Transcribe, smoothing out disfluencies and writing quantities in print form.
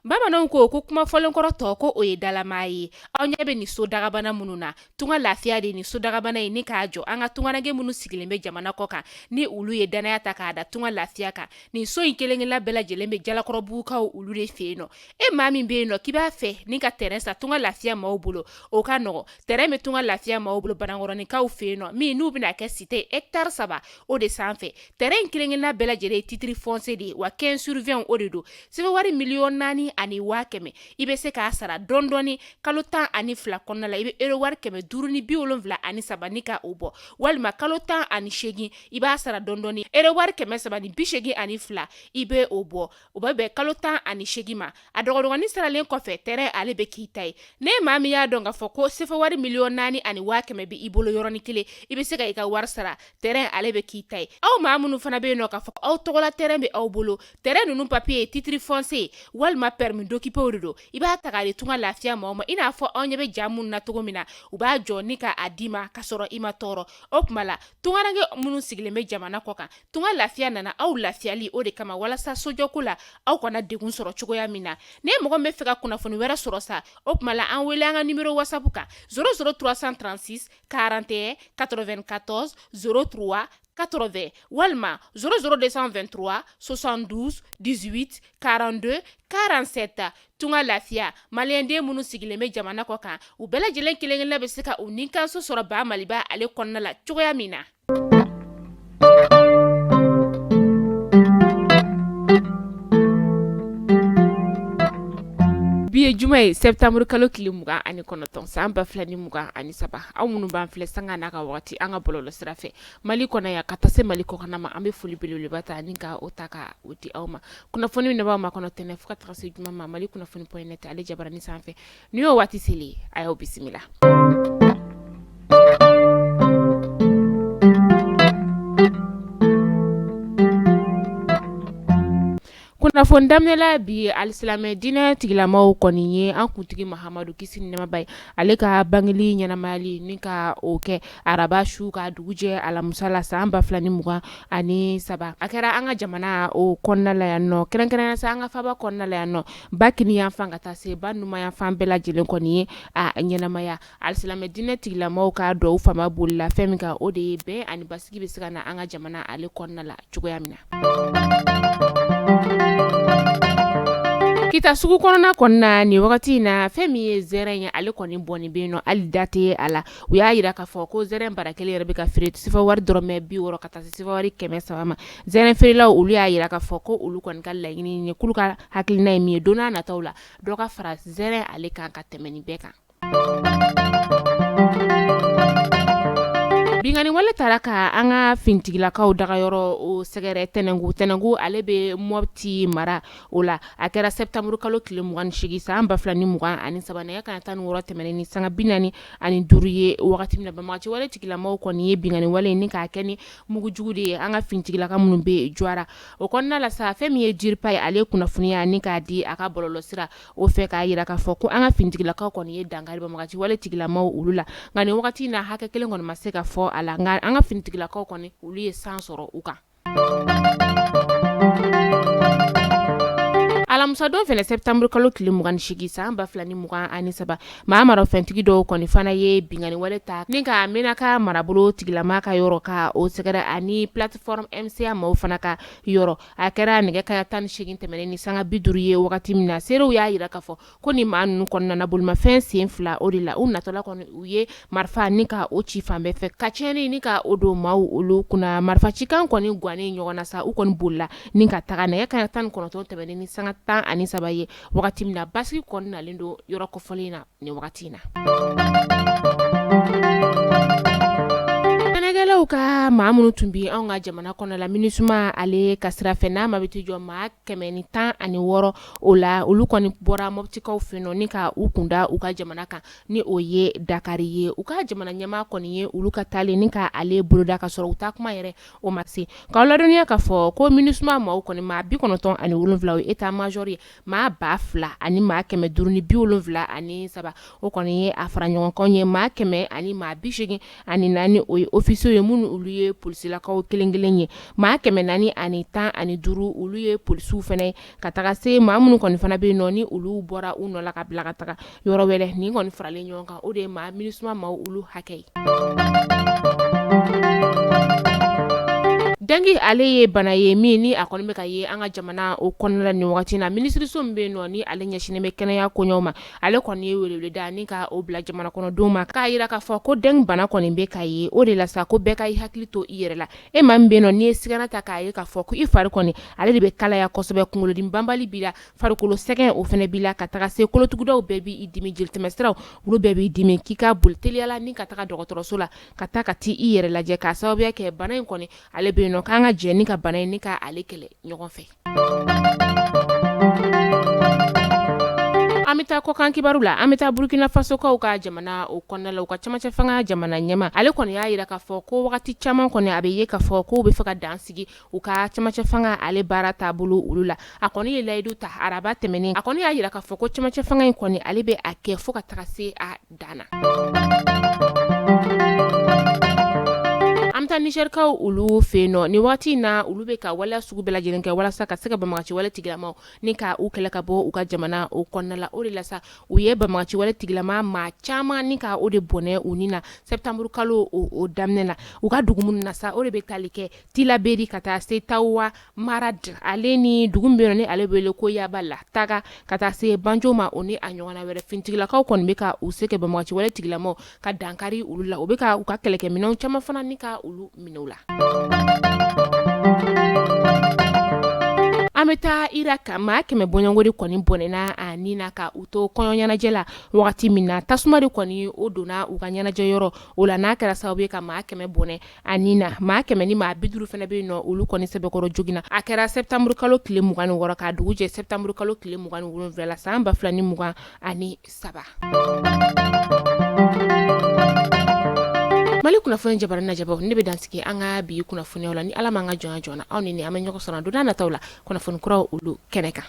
Bamananw ko kuma fɔlen kɔrɔ tɔ ko o ye dalama ye. Aw ɲɛ bɛ ni so dagabana minnu na, tunga lafiya de ni so dagabana ye ni k'a jɔ an ka tunganage minnu sigilen bɛ jamana kɔ kan ni olu ye danaya ta k'a da tunga lafiya kan. Nin so in kelen-kelenna bɛɛ lajɛlen bɛ jalakɔrɔbugukaw olu de fɛ yen nɔ. E maa min bɛ yen nɔ k'i b'a fɛ ni ka terrain sa tunga lafiya maaw bolo, o ka nɔgɔ. Terrain bɛ tunga lafiya maaw bolo Banankɔrɔnikaw fɛ yen nɔ min n'u bɛna kɛ cité hectare 3 o de sanfɛ. Terrain kelen-kelenna bɛɛ lajɛlen ye titre foncier de ye wa 15/20 o de don. Sɛbɛnwari 4,400,000 ani 100,000 i bɛ se k'a sara dɔɔni kalo 12 kɔnɔna la i bɛ euro wari 573 ni ka o bɔ walima kalo 18 i b'a sara dɔɔni euro wari 382 i bɛ o bɔ o bɛ bɛn kalo 18 ma a dɔgɔdɔgɔnin saralen kɔfɛ terrain ale bɛ k'i ta ye ne maa min y'a dɔn k'a fɔ ko sɛbɛnwari 4,400,000 ani 100,000 bɛ i bolo yɔrɔnin kelen i bɛ se ka i ka wari sara terrain ale bɛ k'i ta ye aw maa minnu fana bɛ yen nɔ k'a fɔ aw tɔgɔla terrain bɛ aw bolo terrain ninnu papier ye titre foncier walima permis d'occuper de don i b'a ta k'a di tunga lafiya maaw ma i n'a fɔ aw ɲɛ bɛ ja minnu na cogo min na u b'a jɔ ni ka a d'i ma ka sɔrɔ i ma tɔɔrɔ o tuma la tunganage minnu sigilen bɛ jamana kɔ kan tunga lafiya nana aw lafiyali o de kama walasa sojɔko la aw kana degun sɔrɔ cogoya min na ne mɔgɔ min bɛ fɛ ka kunnafoni wɛrɛ sɔrɔ sa o tuma la an wele an ka numéro whatsapp kan 00336 41 94 03 80 walima 00223 72 18 42 47 tunga lafiya maliyɛnden minnu sigilen bɛ jamana kɔ kan u bɛɛ lajɛlen kelen-kelenna bɛ se ka u ninkanso sɔrɔ ba maliba ale kɔnɔna la cogoya min na. Bi ye juma ye septembre kalo tile 29 san 2023 aw minnu b'an filɛ sanga n'a ka wagati an ka bɔlɔlɔ sira fɛ Mali kɔnɔ yan ka taa se Mali kɔkan ma an bɛ foli belebeleba ta ni ka o ta ka o di aw ma kunnafoni min b'aw ma kɔnɔ tɛnɛ fo ka taga se juma ma Mali kunnafoni.net ale jabaranin sanfɛ ni y'o waati seli a y'aw bisimila. Kunnafoni daminɛla bi alisilamɛ diinɛ tigilamaw kɔni ye an kuntigi Mahamadu kisi ni nɛɛma b'a ye ale ka bangeli ɲɛnamayali ni ka o kɛ araba su ka dugujɛ alamusa la san 2023 a kɛra an ka jamana o kɔnɔna la yan nɔ kɛrɛnkɛrɛnnenya sa an ka faba kɔnɔna la yan nɔ ba kini yan fan ka taa se ba numan yan fan bɛɛ lajɛlen kɔni ye a ɲɛnamaya alisilamɛ diinɛ tigilamaw ka duwawu fama bolila fɛn min kan o de ye bɛn ani basigi bɛ se ka na an ka jamana ale kɔnɔna la cogoya min na. Kita sugu kɔnɔna ni wagati in na fɛn min ye zɛrɛn ye ale kɔni bɔnnen bɛ yen nɔ hali da tɛ a la u y'a yira k'a fɔ ko zɛrɛn barakɛlen yɛrɛ bɛ ka feere sifawari dɔrɔmɛ 60 ka taa se sifawari 130 ma zɛrɛn feerelaw olu y'a yira k'a fɔ ko olu kɔni ka laɲini ye k'olu ka hakilina ye min ye don n'a nataw la dɔ ka fara zɛrɛn ale kan ka tɛmɛ nin bɛɛ kan. Bingani wale taara ka an ka fintigilakaw dagayɔrɔ o sɛgɛrɛ tɛnɛngu ale bɛ Mopti mara o la a kɛra septembre kalo tile 28 san 2023 nɛgɛ kanɲɛ 16 tɛmɛnen ni sanga 45 ye wagati min na Banbagaci wale tigilamaw kɔni ye bingani wale ni k'a kɛ ni mugujugu de ye an ka fintigilaka minnu bɛ jɔra o kɔnɔna la sa fɛn min ye jiripa ye ale kunnafoniya ni k'a di a ka bɔlɔlɔ sira o fɛ k'a yira k'a fɔ ko an ka fintigilakaw kɔni ye dankari Banbagaci wale tigilamaw olu la nka nin wagati in na hakɛ kelen kɔni ma se ka fɔ a la nka an ka finitigilakaw kɔni olu ye san sɔrɔ u kan. Alamusadon fɛnɛ septembre kalo tile 28 san 2023 maa marafɛntigi dɔw kɔni fana ye bingani wale ta ni ka Menaka marabolo tigilama ka yɔrɔ ka o sɛgɛrɛ ani plateforme MCA maaw fana ka yɔrɔ a kɛra nɛgɛ kanɲɛ 18 tɛmɛnen ni sanga 50 ye wagati min na seerew y'a yira k'a fɔ ko ni maa ninnu kɔnɔna na bolimafɛn sen 2 o de la u natɔla kɔni u ye marifa ni ka o ci fan bɛɛ fɛ ka tiɲɛni ni ka o don maaw olu kunna marifa cikan kɔni gannen ɲɔgɔn na sa u kɔni bolila ni ka taga nɛgɛ kanɲɛ 19 tɛmɛnen ni sanga 13 ye wagati min na basigi kɔni nalen don yɔrɔ kɔfɔlen na ni wagati in na. Sɛnɛkɛlaw ka maa minnu tun bɛ anw ka jamana kɔnɔ la MINUSMA ale ka sira fɛ n'a ma bɛ tɛ jɔ maa 116 o la olu kɔni bɔra Moptikaw fɛ yen nɔ ni ka u kunda u ka jamana kan ni o ye Dakari ye u ka jamana ɲɛmaa kɔni ye olu ka taalen ni ka ale boloda ka sɔrɔ u ta kuma yɛrɛ o ma se k'aw ladɔnniya k'a fɔ ko MINUSMA maaw kɔni maa 97 o ye état major ye maa 2,000 ani maa 573 o kɔni ye a fara ɲɔgɔn kan ye maa 100 ani maa 84 ani 4 o ye officier ye minnu minnu olu ye polisilakaw kelen-kelen ye maa 415 olu ye polisiw fɛnɛ ka taga se maa minnu kɔni fana bɛ nɔ ni olu bɔra u nɔ la ka bila ka taga yɔrɔ wɛrɛ nin kɔni faralen ɲɔgɔn kan o de ye maa MINUSMA maaw olu hakɛ ye. Dengue ale ye bana ye min ni a kɔni bɛ ka ye an ka jamana o kɔnɔna ni wagati na minisiriso min bɛ nɔ ni ale ɲɛsinnen bɛ kɛnɛya koɲɛw ma ale kɔni ye weleweleda ni ka o bila jamana kɔnɔdenw ma k'a yira k'a fɔ ko dengue bana kɔni bɛ ka ye o de la sa ko bɛɛ ka i hakili to i yɛrɛ la e maa min bɛ nɔ n'i ye sigana ta k'a ye k'a fɔ ko i fari kɔni ale de bɛ kalaya kosɛbɛ kunkolodimi banbali b'i la farikolo sɛgɛn o fɛnɛ b'i la ka taga se kolotugudaw bɛɛ b'i dimi jelitɛmɛsiraw olu bɛɛ b'i dimi k'i ka boli teliyala ni ka taga dɔgɔtɔrɔso la ka taa ka t'i i yɛrɛ lajɛ k'a sababuya kɛ bana in kɔni ale bɛ nɔ k'an ka jɛ ni ka bana in ni ka ale kɛlɛ ɲɔgɔn fɛ. An bɛ taa kɔkan kibaru la an bɛ taa Burkina Fasokaw ka jamana o kɔnɔna la u ka camancɛ fanga jamana ɲɛma ale kɔni y'a yira k'a fɔ ko wagati caman kɔni a bɛ ye k'a fɔ ko bɛ fɛ ka dan sigi u ka camancɛ fanga ale baara taabolo olu la a kɔni ye layidu ta araba tɛmɛnen a kɔni y'a yira k'a fɔ ko camancɛ fanga in kɔni ale bɛ a kɛ fo ka taga se a dan na. An bɛ taa Nigerikaw olu fɛ yen nɔ nin waati in na olu bɛ ka waleya sugu bɛɛ lajɛlen kɛ walasa ka se ka banbagaciwale tigilamaw ni ka u kɛlɛ ka bɔ u ka jamana o kɔnɔna la o de la sa u ye banbagaciwale tigilama maa caman ni ka o de bɔnɛ u ni na septembre kalo o daminɛ la u ka dugu minnu na sa o de bɛ tali kɛ Tilaberi ka taa se Tawa Marad ale ni dugu min bɛ yen nɔ ni ale bɛ wele ko Yabala Taga ka taa se Banjo ma o ni a ɲɔgɔnna wɛrɛ fintigilakaw kɔni bɛ ka u se kɛ banbagaciwale tigilamaw ka dankari olu la u bɛ ka u ka kɛlɛkɛminɛnw caman fana ni ka olu minɛw la. An bɛ taa Irak maa 100 bɔɲɔgɔnko de kɔni bɔnɛna a ni na ka u to kɔɲɔ ɲɛnajɛ la wagati min na tasuma de kɔni o donna u ka ɲɛnajɛ yɔrɔ o la n'a kɛra sababu ye ka maa 100 bɔnɛ a ni na maa 100 ni maa 50 fana bɛ yen nɔ olu kɔni sɛbɛkɔrɔ joginna a kɛra septembre kalo tile 26 ka dugu jɛ septembre kalo tile 27 la san 2023. Mali kunnafoni jabara na jabaw ne bɛ dansigi an ka bi kunnafoniyaw la ni Ala m'an ka jɔnya joona aw ni an bɛ ɲɔgɔn sɔrɔ don nataw la kunnafoni kuraw olu kɛnɛ kan.